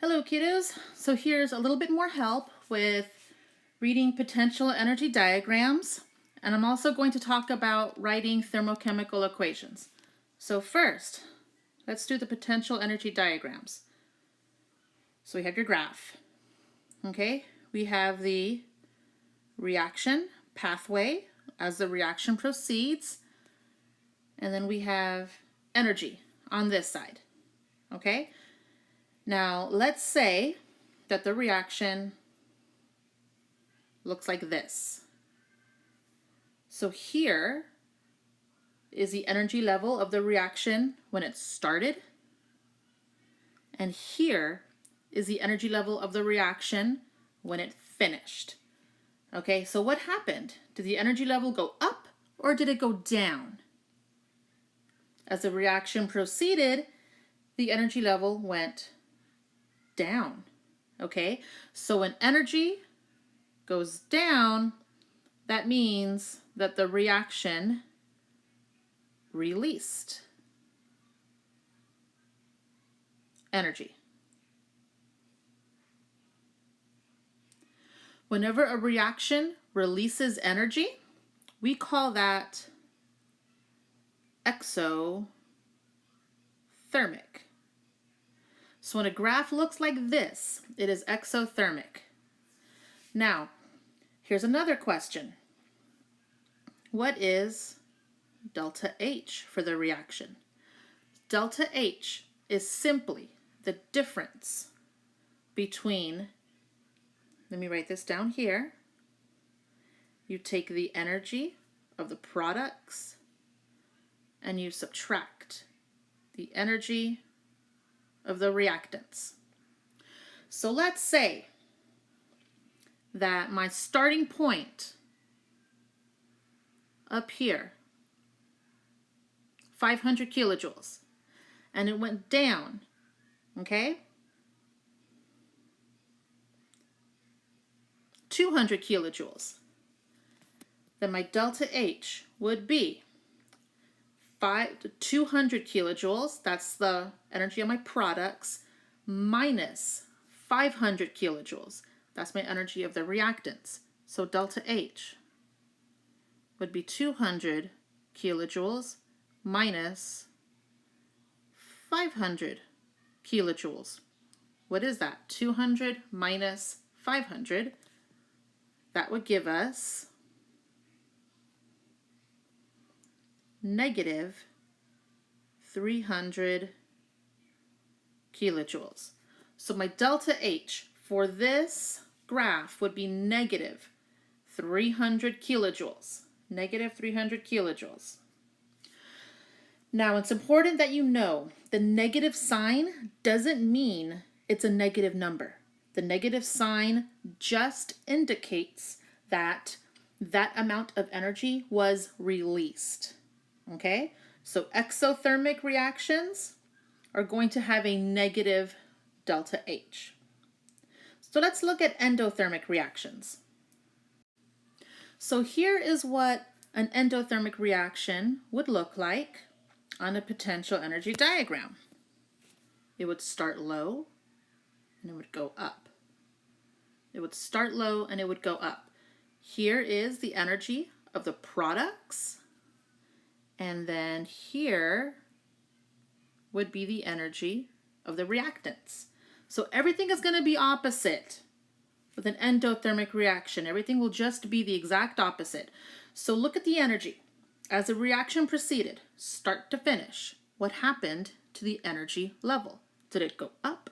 Hello kiddos, so here's a little bit more help with reading potential energy diagrams, and I'm also going to talk about writing thermochemical equations. So first, let's do the potential energy diagrams. So we have your graph, okay? We have the reaction pathway as the reaction proceeds, and then we have energy on this side, okay? Now, let's say that the reaction looks like this. So here is the energy level of the reaction when it started, and here is the energy level of the reaction when it finished. Okay, so what happened? Did the energy level go up or did it go down? As the reaction proceeded, the energy level went down. Okay, so when energy goes down, that means that the reaction released energy. Whenever a reaction releases energy, we call that exothermic. So when a graph looks like this, it is exothermic. Now, here's another question. What is delta H for the reaction? Delta H is simply the difference between, let me write this down here. You take the energy of the products and you subtract the energy of the reactants. So let's say that my starting point up here, 500 kilojoules, and it went down, okay? 200 kilojoules. Then my delta H would be 200 kilojoules, that's the energy of my products, minus 500 kilojoules, that's my energy of the reactants. So delta H would be 200 kilojoules minus 500 kilojoules. What is that? 200 minus 500. That would give us negative 300 kilojoules. So my delta H for this graph would be negative 300 kilojoules. Negative 300 kilojoules. Now, it's important that you know the negative sign doesn't mean it's a negative number. The negative sign just indicates that that amount of energy was released. Okay? So exothermic reactions are going to have a negative delta H. So let's look at endothermic reactions. So here is what an endothermic reaction would look like on a potential energy diagram. It would start low and it would go up. It would start low and it would go up. Here is the energy of the products, and then here would be the energy of the reactants. So everything is going to be opposite with an endothermic reaction. Everything will just be the exact opposite. So look at the energy. As the reaction proceeded, start to finish, what happened to the energy level? Did it go up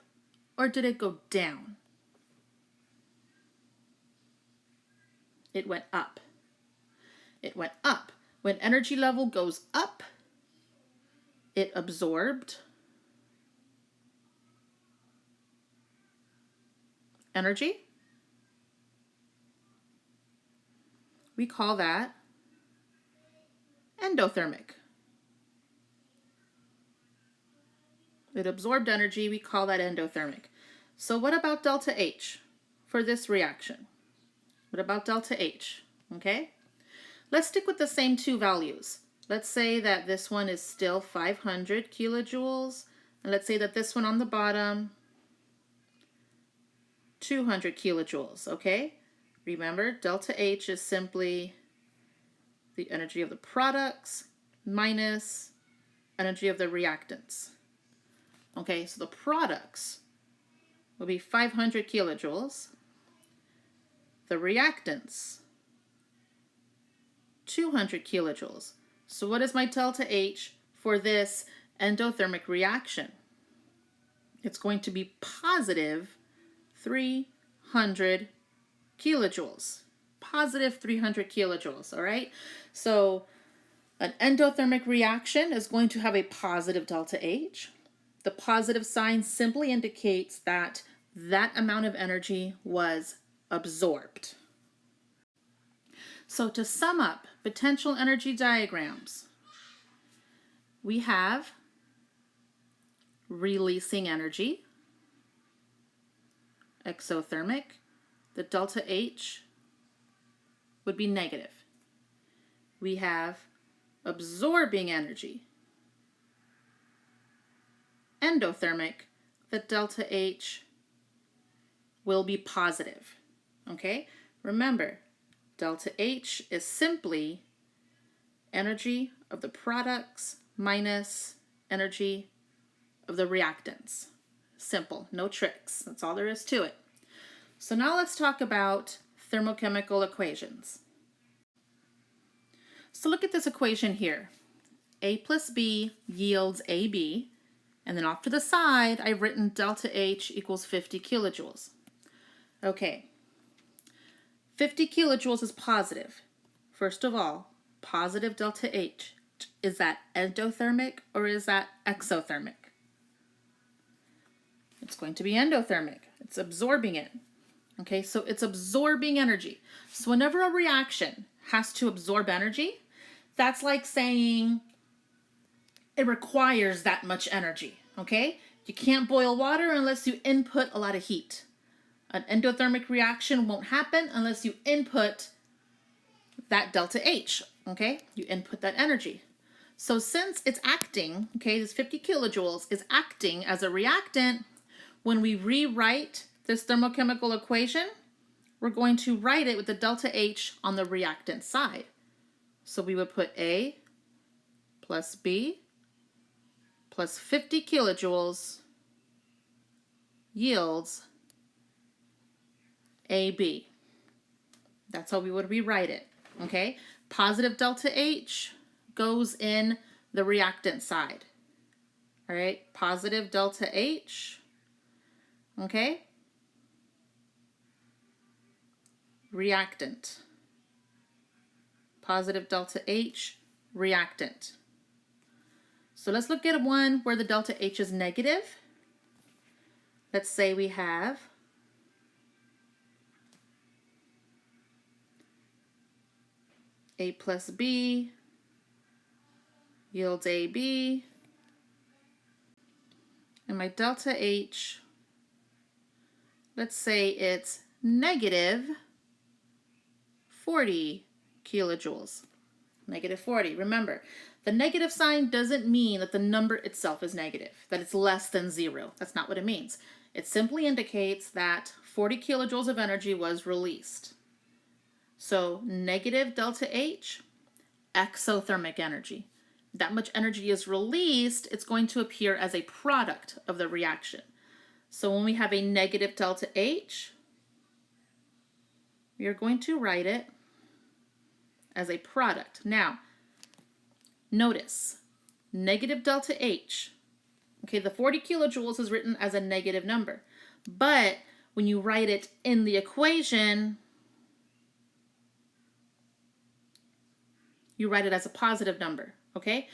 or did it go down? It went up. It went up. When energy level goes up, it absorbed energy. We call that endothermic. It absorbed energy, we call that endothermic. So what about delta H for this reaction? What about delta H? Okay, let's stick with the same two values. Let's say that this one is still 500 kilojoules, and let's say that this one on the bottom 200 kilojoules, okay? Remember, delta H is simply the energy of the products minus energy of the reactants. Okay, so the products will be 500 kilojoules. The reactants, 200 kilojoules. So what is my delta H for this endothermic reaction? It's going to be positive 300 kilojoules. Positive 300 kilojoules, all right? So an endothermic reaction is going to have a positive delta H. The positive sign simply indicates that that amount of energy was absorbed. So to sum up potential energy diagrams, we have releasing energy, exothermic. The delta H would be negative. We have absorbing energy, endothermic. The delta H will be positive. Okay? Remember, delta H is simply energy of the products minus energy of the reactants. Simple, no tricks. That's all there is to it. So now let's talk about thermochemical equations. So look at this equation here. A plus B yields AB, and then off to the side, I've written delta H equals 50 kilojoules. Okay, 50 kilojoules is positive. First of all, positive delta H. Is that endothermic or is that exothermic? It's going to be endothermic. It's absorbing it. Okay, so it's absorbing energy. So whenever a reaction has to absorb energy, that's like saying it requires that much energy, okay? You can't boil water unless you input a lot of heat. An endothermic reaction won't happen unless you input that delta H, okay? You input that energy. So since it's acting, okay, this 50 kilojoules is acting as a reactant, when we rewrite this thermochemical equation, we're going to write it with the delta H on the reactant side. So we would put A plus B plus 50 kilojoules yields AB. That's how we would rewrite it, okay? Positive delta H goes in the reactant side, all right? Positive delta H, okay? Reactant. Positive delta H, reactant. So let's look at one where the delta H is negative. Let's say we have A plus B yields AB, and my delta H, let's say it's negative 40 kilojoules. Negative 40. Remember, the negative sign doesn't mean that the number itself is negative, that it's less than 0. That's not what it means. It simply indicates that 40 kilojoules of energy was released. So negative delta H, exothermic energy. That much energy is released, it's going to appear as a product of the reaction. So when we have a negative delta H, we are going to write it as a product. Now, notice, negative delta H. Okay, the 40 kilojoules is written as a negative number. But when you write it in the equation, you write it as a positive number, okay?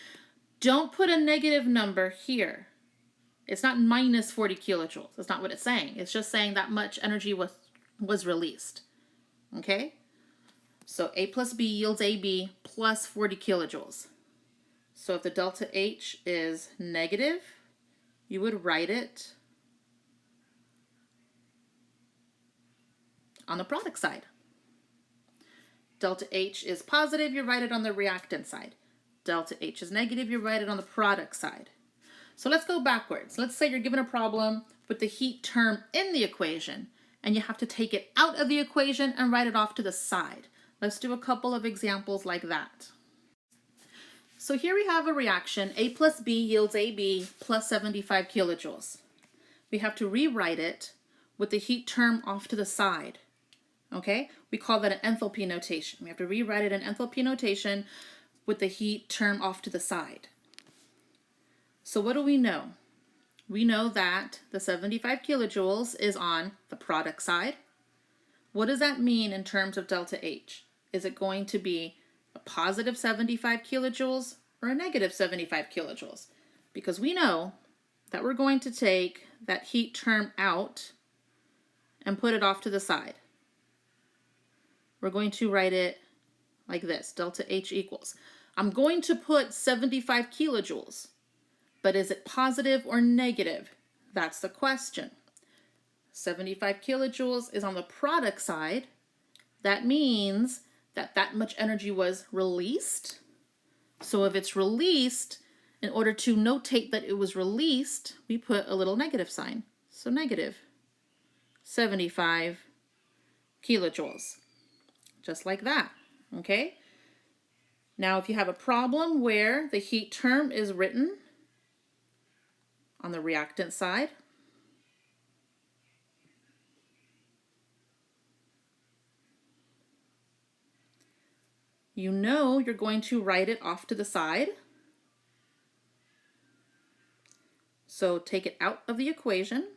Don't put a negative number here. It's not minus 40 kilojoules. That's not what it's saying. It's just saying that much energy was released, okay? So A plus B yields AB plus 40 kilojoules. So if the delta H is negative, you would write it on the product side. Delta H is positive, you write it on the reactant side. Delta H is negative, you write it on the product side. So let's go backwards. Let's say you're given a problem with the heat term in the equation, and you have to take it out of the equation and write it off to the side. Let's do a couple of examples like that. So here we have a reaction. A plus B yields AB plus 75 kilojoules. We have to rewrite it with the heat term off to the side. Okay? We call that an enthalpy notation. We have to rewrite it in enthalpy notation with the heat term off to the side. So what do we know? We know that the 75 kilojoules is on the product side. What does that mean in terms of delta H? Is it going to be a positive 75 kilojoules or a negative 75 kilojoules? Because we know that we're going to take that heat term out and put it off to the side. We're going to write it like this, delta H equals. I'm going to put 75 kilojoules, but is it positive or negative? That's the question. 75 kilojoules is on the product side. That means that that much energy was released. So if it's released, in order to notate that it was released, we put a little negative sign. So negative 75 kilojoules. Just like that, okay? Now, if you have a problem where the heat term is written on the reactant side, you know you're going to write it off to the side. So take it out of the equation.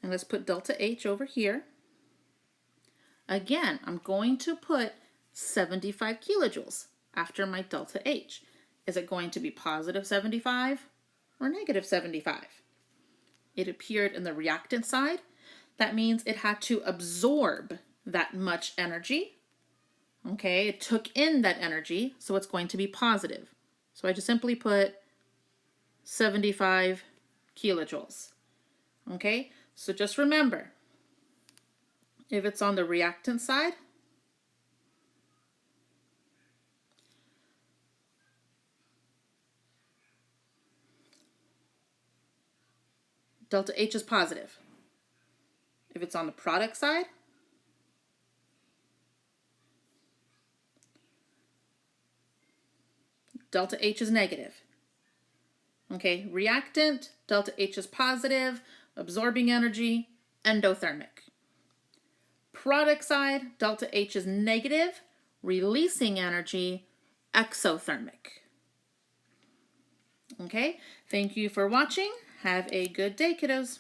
And let's put delta H over here. Again, I'm going to put 75 kilojoules after my delta H. Is it going to be positive 75 or negative 75? It appeared in the reactant side. That means it had to absorb that much energy. Okay, it took in that energy, so it's going to be positive. So I just simply put 75 kilojoules. Okay, so just remember, if it's on the reactant side, delta H is positive. If it's on the product side, delta H is negative. Okay, reactant, delta H is positive, absorbing energy, endothermic. Product side, delta H is negative, releasing energy, exothermic. Okay, thank you for watching. Have a good day, kiddos.